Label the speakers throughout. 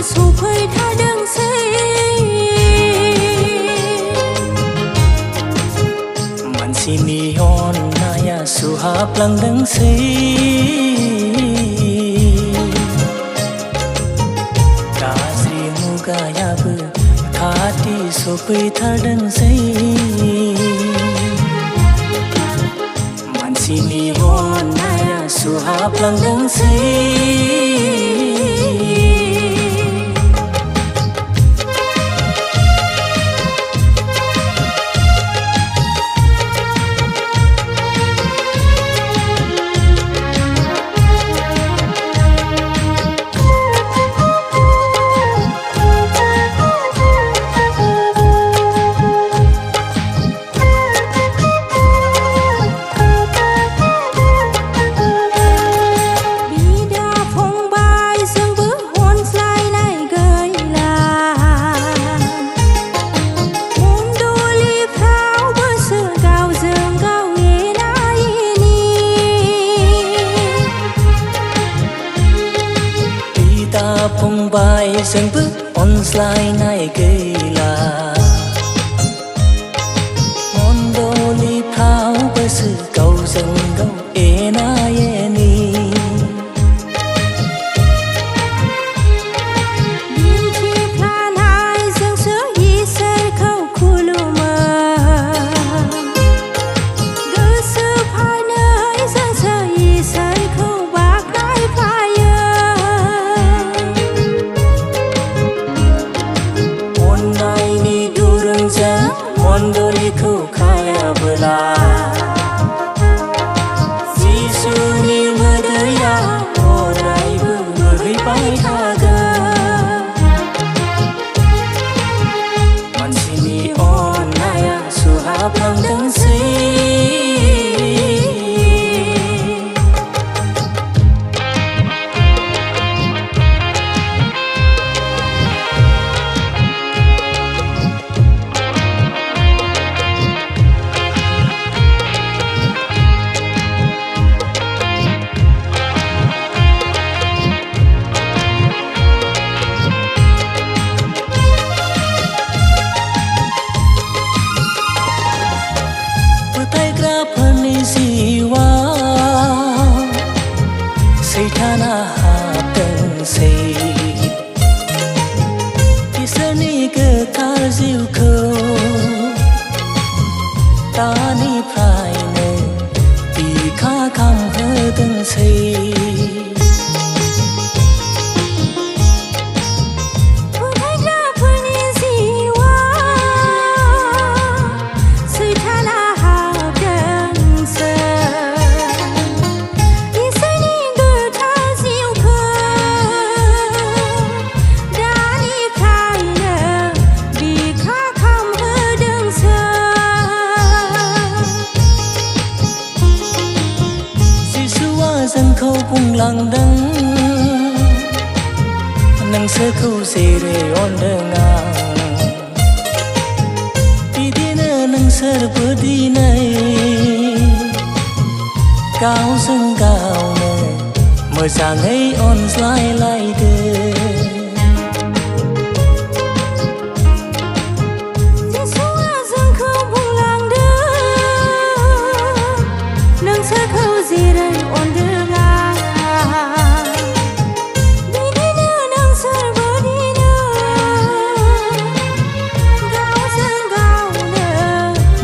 Speaker 1: सफै थादोंसै
Speaker 2: मानसिनि अननाया सुहाबलांदोंसै गाज्रि मुगायाबो खाथि सफैथारदोंसै मानसिनि अननाया सुहाबलांदोंसै फंबाय जोंबो अनज्लायनाय गैला मन्दलिफ्रावबोसो गावजों गाव एना एनि
Speaker 1: दिन्थिफ्लानायजोंसो इसोरखौ खुलुमो गोसो फारनैजोंसो इसोरखौ बाख्नायफायो मन्दलिखौ खायाबोला जिसुनि मोदैया अरायबो बोहैबाय थागोन मानसिनि अननाया सुहाबलांदोंसै जिवा सैताना हाबदोंसै इसोरनि गोथार जिउखौ दानिफ्रायनो बिखा खामहोदोंसै जोंखौ बुंलांदों नोंसोरखौ जेरै अनदों आं बिदिनो नोंसोरबो दिनै गावजों गावनो मोजाङै अनज्लायलायदो नोंसोरखौ जेरै अनदों बिदिनो नोंसोरबो दिनै गावजों गावनो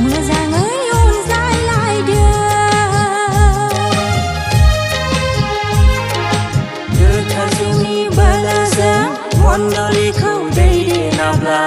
Speaker 1: मोजाङै अनज्लायलायदो गोथार जिउनि बोलोजों मन्दलिखौ दैदेनाब्ला